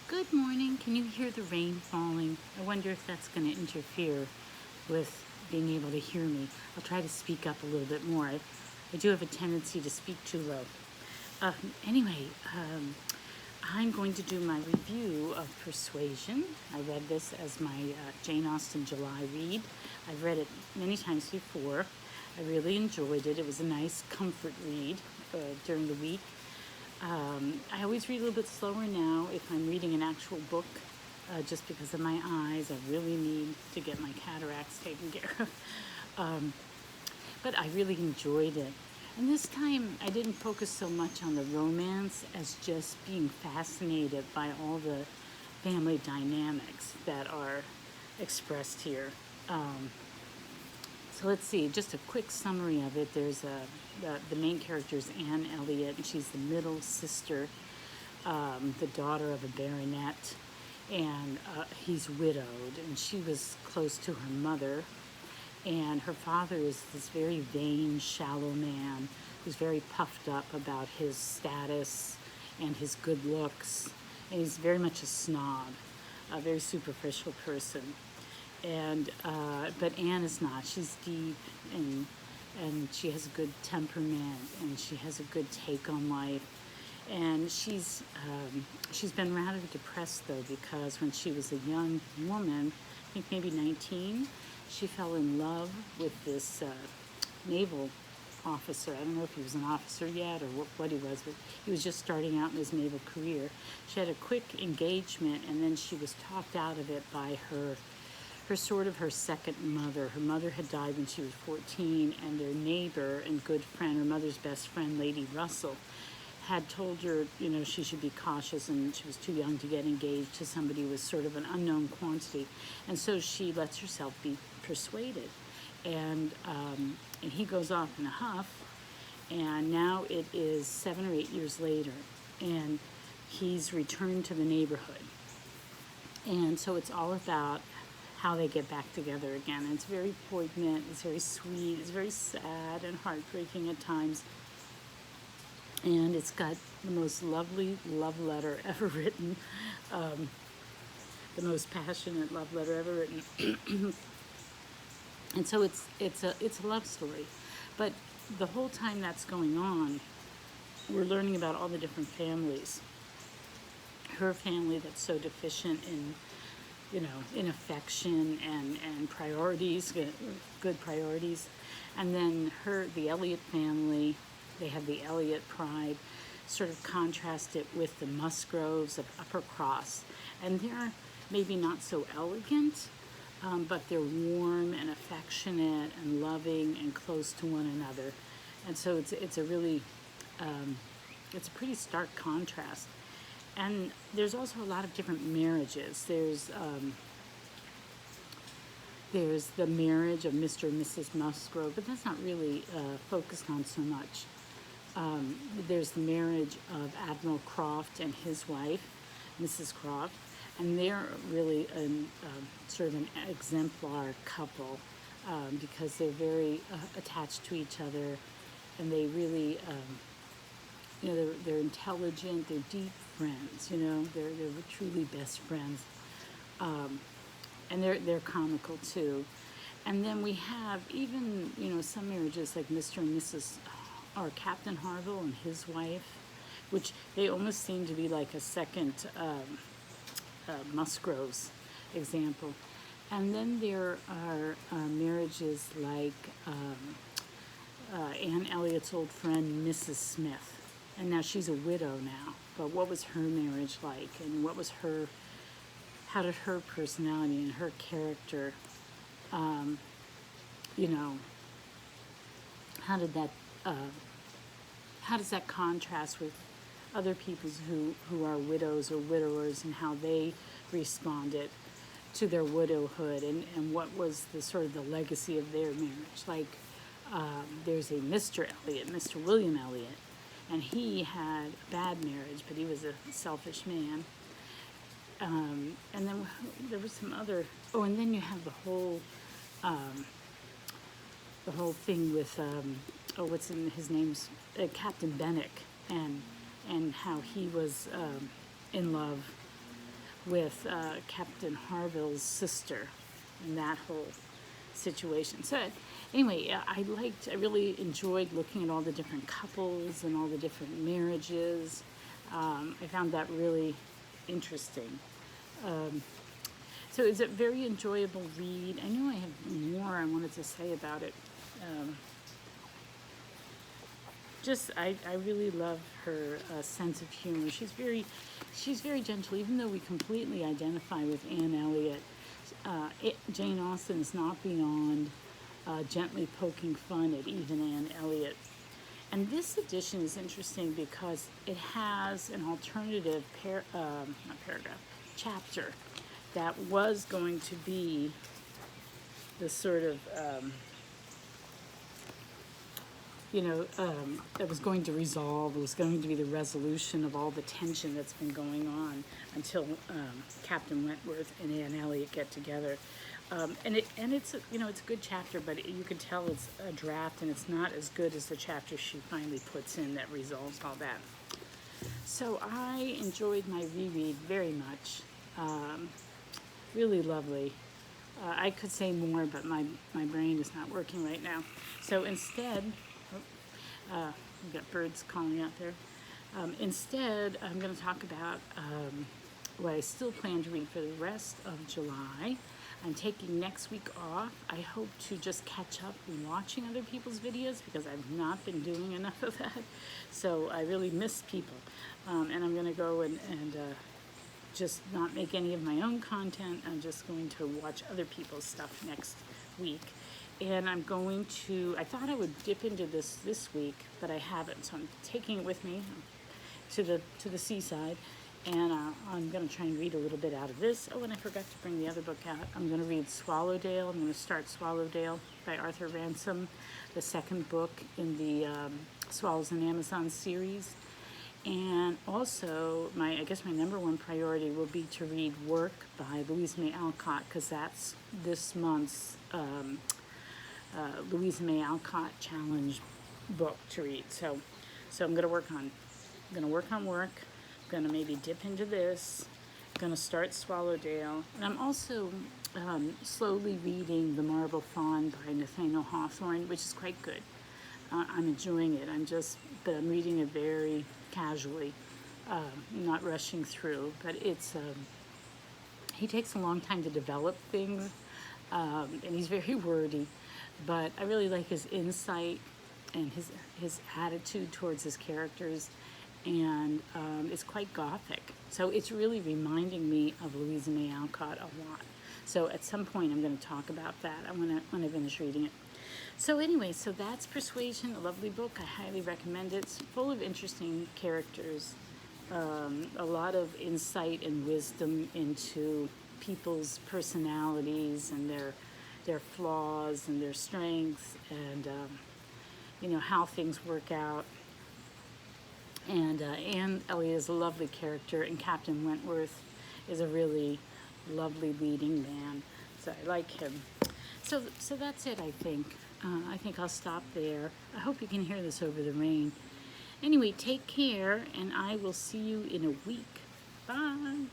Good morning. Can you hear the rain falling? I wonder if that's going to interfere with being able to hear me. I'll try to speak up a little bit more. I do have a tendency to speak too low. Anyway, I'm going to do my review of Persuasion. I read this as my Jane Austen July read. I've read it many times before. I really enjoyed it. It was a nice comfort read during the week. I always read a little bit slower now if I'm reading an actual book, just because of my eyes. I really need to get my cataracts taken care of. But I really enjoyed it. And this time I didn't focus so much on the romance as just being fascinated by all the family dynamics that are expressed here. So let's see, just a quick summary of it. There's the main character is Anne Elliot, and she's the middle sister, the daughter of a baronet, and he's widowed, and she was close to her mother. And her father is this very vain, shallow man who's very puffed up about his status and his good looks. And he's very much a snob, a very superficial person. And but Anne is not. She's deep, and she has a good temperament, and she has a good take on life. And she's been rather depressed though, because when she was a young woman, I think maybe 19, she fell in love with this naval officer. I don't know if he was an officer yet or what he was, but he was just starting out in his naval career. She had a quick engagement, and then she was talked out of it by her second mother. Her mother had died when she was 14, and their neighbor and good friend, her mother's best friend, Lady Russell, had told her, she should be cautious, and she was too young to get engaged to somebody who was sort of an unknown quantity. And so she lets herself be persuaded. And he goes off in a huff, and now it is 7 or 8 years later, and he's returned to the neighborhood. And so it's all about how they get back together again. And it's very poignant, it's very sweet, it's very sad and heartbreaking at times. And it's got the most lovely love letter ever written, the most passionate love letter ever written. And so it's a love story. But the whole time that's going on, we're learning about all the different families. Her family that's so deficient in affection and priorities, good priorities. And then the Elliot family, they have the Elliot pride, sort of contrasted with the Musgroves of Upper Cross. And they're maybe not so elegant, but they're warm and affectionate and loving and close to one another. And so it's a really, it's a pretty stark contrast. And there's also a lot of different marriages. There's the marriage of Mr. and Mrs. Musgrove, but that's not really focused on so much. There's the marriage of Admiral Croft and his wife, Mrs. Croft, and they're really sort of an exemplar couple, because they're very attached to each other, and they really, they're intelligent, they're deep friends, they're truly best friends, and they're comical too. And then we have even, some marriages like Mr. and Mrs. or Captain Harville and his wife, which they almost seem to be like a second Musgroves example. And then there are marriages like Anne Elliot's old friend, Mrs. Smith. And now she's a widow now, but what was her marriage like, and how did her personality and her character, how does that contrast with other people who are widows or widowers, and how they responded to their widowhood, and what was the sort of the legacy of their marriage? Like, there's a Mr. Elliot, Mr. William Elliot, and he had a bad marriage, but he was a selfish man. And then there was some other, and then you have the whole thing with, what's in his name's, Captain Benwick, and how he was in love with Captain Harville's sister and that whole situation. So anyway, I really enjoyed looking at all the different couples and all the different marriages. I found that really interesting. So it's a very enjoyable read. I know I have more I wanted to say about it. I really love her sense of humor. She's very gentle, even though we completely identify with Anne Elliot. Jane Austen is not beyond gently poking fun at even Anne Elliot. And this edition is interesting because it has an alternative chapter that was going to be the sort of that was going to resolve. It was going to be the resolution of all the tension that's been going on until Captain Wentworth and Anne Elliot get together. It's a good chapter, but you can tell it's a draft, and it's not as good as the chapter she finally puts in that resolves all that. So I enjoyed my reread very much. Really lovely. I could say more, but my brain is not working right now. So instead, we've got birds calling out there. Instead, I'm going to talk about what I still plan to read for the rest of July. I'm taking next week off. I hope to just catch up watching other people's videos because I've not been doing enough of that. So I really miss people. And I'm going to go and just not make any of my own content. I'm just going to watch other people's stuff next week. And I'm going to, I thought I would dip into this week, but I haven't. So I'm taking it with me to the seaside. And I'm going to try and read a little bit out of this. Oh, and I forgot to bring the other book out. I'm going to read Swallowdale. I'm going to start Swallowdale by Arthur Ransom, the second book in the Swallows and Amazon series. And also, I guess my number one priority will be to read Work by Louisa May Alcott, because that's this month's Louisa May Alcott Challenge book to read. So I'm going to work on Work. I'm going to maybe dip into this. I'm going to start Swallowdale. And I'm also slowly reading The Marble Fawn by Nathanael Hawthorne, which is quite good. I'm enjoying it. But I'm reading it very casually, not rushing through. But he takes a long time to develop things, and he's very wordy. But I really like his insight and his attitude towards his characters. And it's quite gothic. So it's really reminding me of Louisa May Alcott a lot. So at some point I'm going to talk about that when I finish reading it. So anyway, so that's Persuasion, a lovely book. I highly recommend it. It's full of interesting characters, a lot of insight and wisdom into people's personalities and their flaws and their strengths, and how things work out. And Anne Elliot is a lovely character, and Captain Wentworth is a really lovely leading man. So I like him. So that's it, I think. I think I'll stop there. I hope you can hear this over the rain. Anyway, take care, and I will see you in a week. Bye.